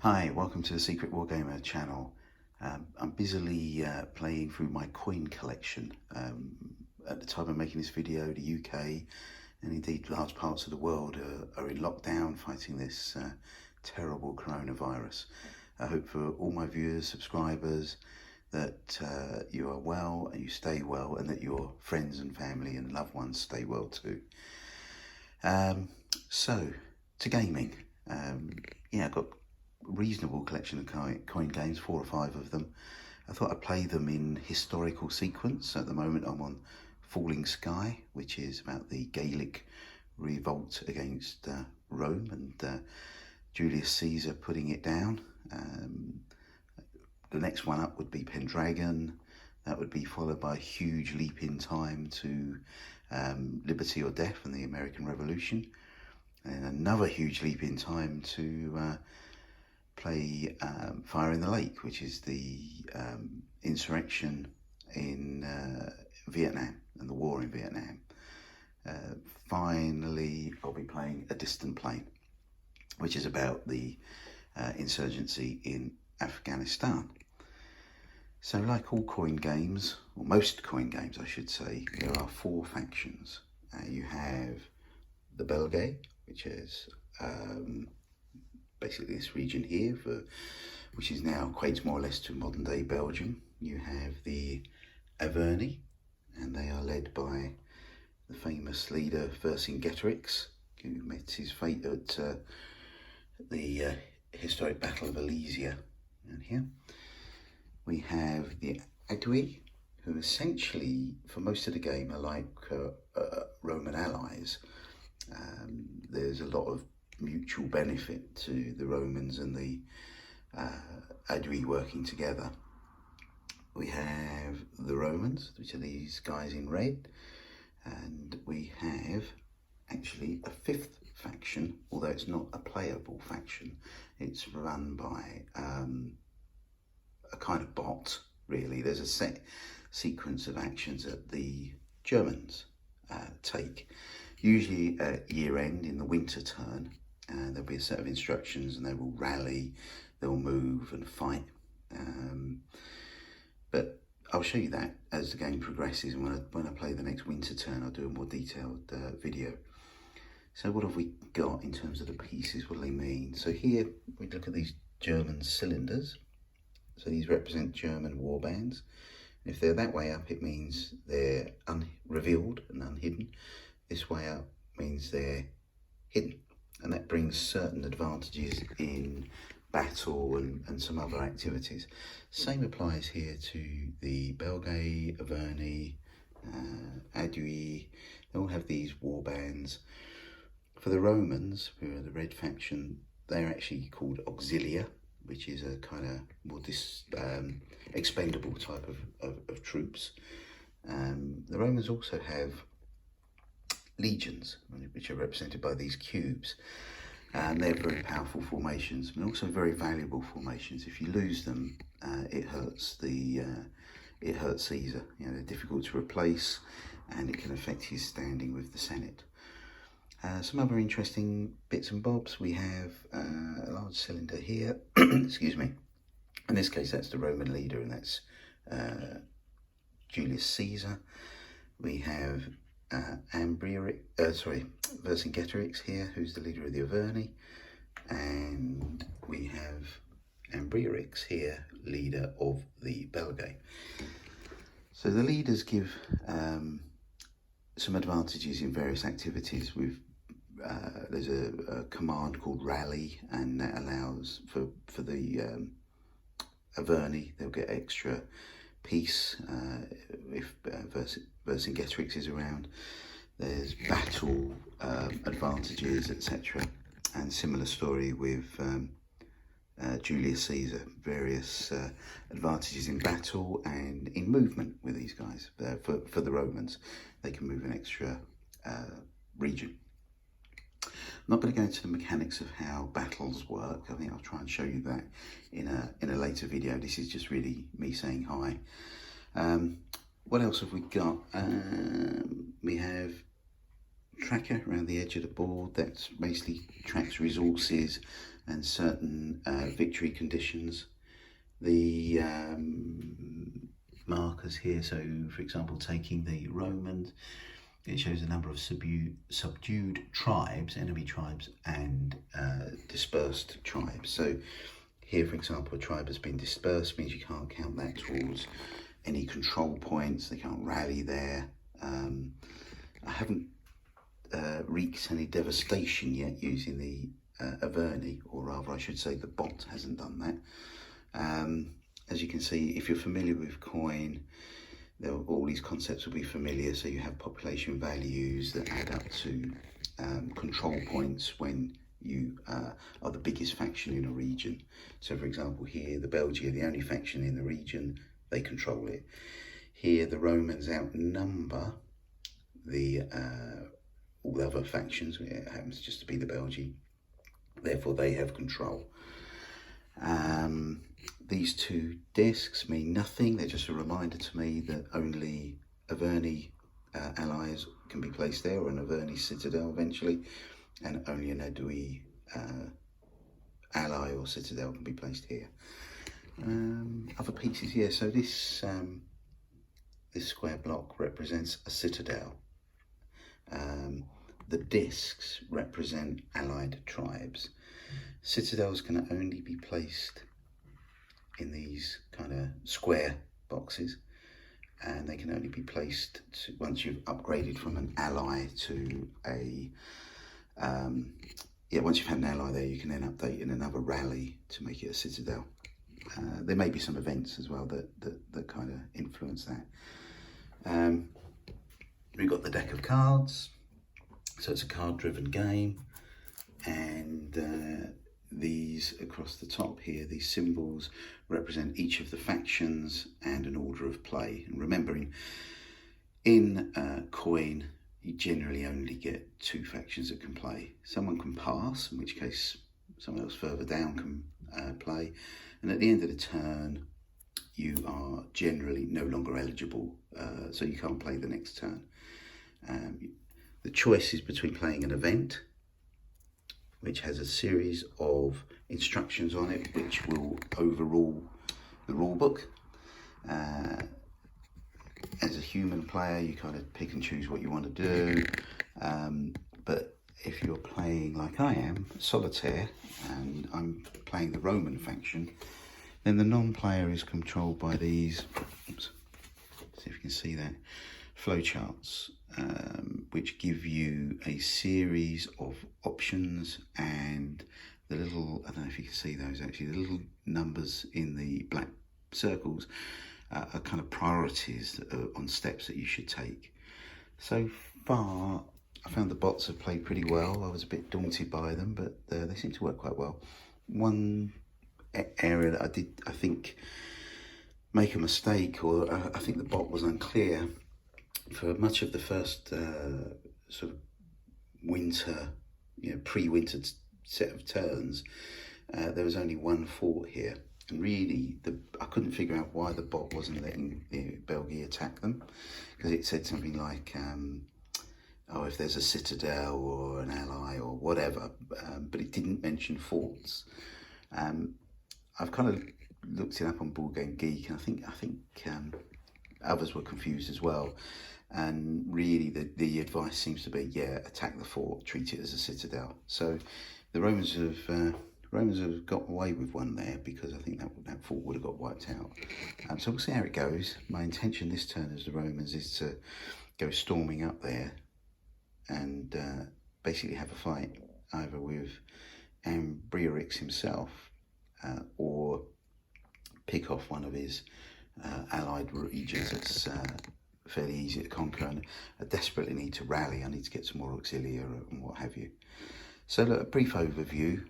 Hi, welcome to the Secret Wargamer channel. I'm busily playing through my coin collection. At the time of making this video, the UK and indeed large parts of the world are in lockdown fighting this terrible coronavirus. I hope for all my viewers, subscribers, that you are well and you stay well, and that your friends and family and loved ones stay well too. So, to gaming. I've got reasonable collection of coin games, 4 or 5 of them. I thought I'd play them in historical sequence. At the moment I'm on Falling Sky, which is about the Gaelic revolt against Rome and Julius Caesar putting it down. The next one up would be Pendragon. That would be followed by a huge leap in time to Liberty or Death and the American Revolution. And another huge leap in time to play Fire in the Lake, which is the insurrection in Vietnam and the war in Vietnam. Finally, I'll be playing A Distant Plain, which is about the insurgency in Afghanistan. So like all coin games, or most coin games I should say, there are 4 factions. You have the Belgae, which is basically this region here, which is now equates more or less to modern day Belgium. You have the Averni, and they are led by the famous leader Vercingetorix, who met his fate at the historic Battle of Alesia. And here we have the Aedui, who essentially for most of the game are like Roman allies. There's a lot of mutual benefit to the Romans and the Aedui working together. We have the Romans, which are these guys in red, and we have actually a 5th faction, although it's not a playable faction. It's run by a kind of bot, really. There's a set sequence of actions that the Germans take, usually at year end in the winter turn. There'll be a set of instructions and they will rally, they'll move and fight. But I'll show you that as the game progresses, and when I play the next winter turn I'll do a more detailed video. So what have we got in terms of the pieces, what do they mean? So here we look at these German cylinders. So these represent German war bands. If they're that way up, it means they're revealed and unhidden. This way up means they're hidden. And that brings certain advantages in battle and some other activities. Same applies here to the Belgae, Averni, Aedui. They all have these war bands. For the Romans, who are the red faction, they're actually called auxilia, which is a kind of more expendable type of troops. The Romans also have legions, which are represented by these cubes, and they're very powerful formations, but also very valuable formations. If you lose them, it hurts Caesar. You know, they're difficult to replace, and it can affect his standing with the Senate. Some other interesting bits and bobs. We have a large cylinder here. Excuse me. In this case, that's the Roman leader, and that's Julius Caesar. We have Vercingetorix here, who's the leader of the Averni, and we have Ambriorix here, leader of the Belgae. So the leaders give some advantages in various activities. There's a command called Rally, and that allows for the Averni, they'll get extra peace if Vercingetorix is around. There's battle advantages, etc. And similar story with Julius Caesar, various advantages in battle and in movement with these guys. For the Romans, they can move an extra region. I'm not going to go into the mechanics of how battles work. I think I'll try and show you that in a later video. This is just really me saying hi. What else have we got? We have tracker around the edge of the board that basically tracks resources and certain victory conditions. The markers here, so for example taking the Romans, it shows a number of subdued tribes, enemy tribes, and dispersed tribes. So here, for example, a tribe has been dispersed, means you can't count that towards any control points. They can't rally there. I haven't wreaked any devastation yet using the Averni, or rather I should say the bot hasn't done that. As you can see, if you're familiar with Coin, all these concepts will be familiar. So you have population values that add up to control points when you are the biggest faction in a region. So for example here, the Belgi are the only faction in the region, they control it. Here the Romans outnumber the all the other factions, it happens just to be the Belgi, therefore they have control. These two discs mean nothing, they're just a reminder to me that only Averni allies can be placed there, or an Averni citadel eventually, and only an Aedui ally or citadel can be placed here. Other pieces here, so this square block represents a citadel. The discs represent allied tribes. Citadels can only be placed in these kind of square boxes, and they can only be placed once you've upgraded from an ally to a once you've had an ally there, you can then update in another rally to make it a citadel. There may be some events as well that kind of influence that. We've got the deck of cards, so it's a card-driven game, and these across the top here, these symbols represent each of the factions and an order of play. And remembering, in Coin, you generally only get two factions that can play. Someone can pass, in which case someone else further down can play, and at the end of the turn you are generally no longer eligible, so you can't play the next turn. The choice is between playing an event, which has a series of instructions on it which will overrule the rule book. As a human player, you kind of pick and choose what you want to do, but if you're playing like I am, solitaire, and I'm playing the Roman faction, then the non-player is controlled by these, oops, see if you can see that, flowcharts, which give you a series of options, and the little, I don't know if you can see those actually, the little numbers in the black circles are kind of priorities on steps that you should take. So far, I found the bots have played pretty well. I was a bit daunted by them, but they seem to work quite well. One area that I did, I think, make a mistake, or I think the bot was unclear. For much of the first sort of winter, pre-winter set of turns, there was only one fort here. And really, I couldn't figure out why the bot wasn't letting the Belgi attack them, because it said something like, oh, if there's a citadel or an ally or whatever, but it didn't mention forts. I've kind of looked it up on Board Game Geek, and I think others were confused as well. And really, the advice seems to be, yeah, attack the fort, treat it as a citadel. So the Romans have got away with one there, because I think that fort would have got wiped out. So we'll see how it goes. My intention this turn as the Romans is to go storming up there and basically have a fight either with Ambriorix himself or pick off one of his allied regions that's fairly easy to conquer, and I desperately need to rally. I need to get some more auxilia and what have you. So look, a brief overview.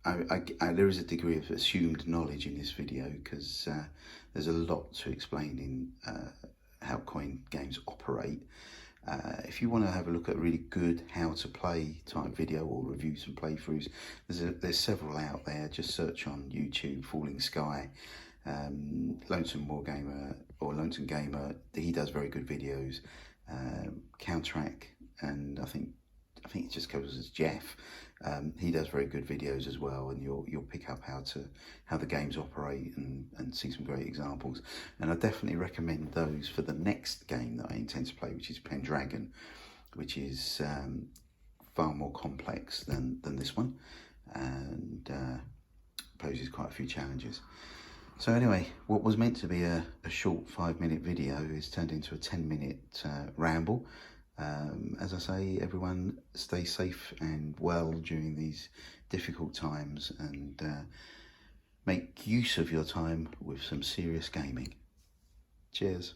There is a degree of assumed knowledge in this video, because there's a lot to explain in how coin games operate. If you want to have a look at a really good how to play type video, or review some playthroughs, there's several out there. Just search on YouTube, Falling Sky, Lonesome Wargamer or Lonesome Gamer. He does very good videos. Counteract, and I think it just goes as Jeff. He does very good videos as well, and you'll pick up how the games operate and see some great examples. And I definitely recommend those for the next game that I intend to play, which is Pendragon, which is far more complex than this one, and poses quite a few challenges. So anyway, what was meant to be a short 5-minute video is turned into a 10-minute ramble. As I say, everyone stay safe and well during these difficult times, and make use of your time with some serious gaming. Cheers.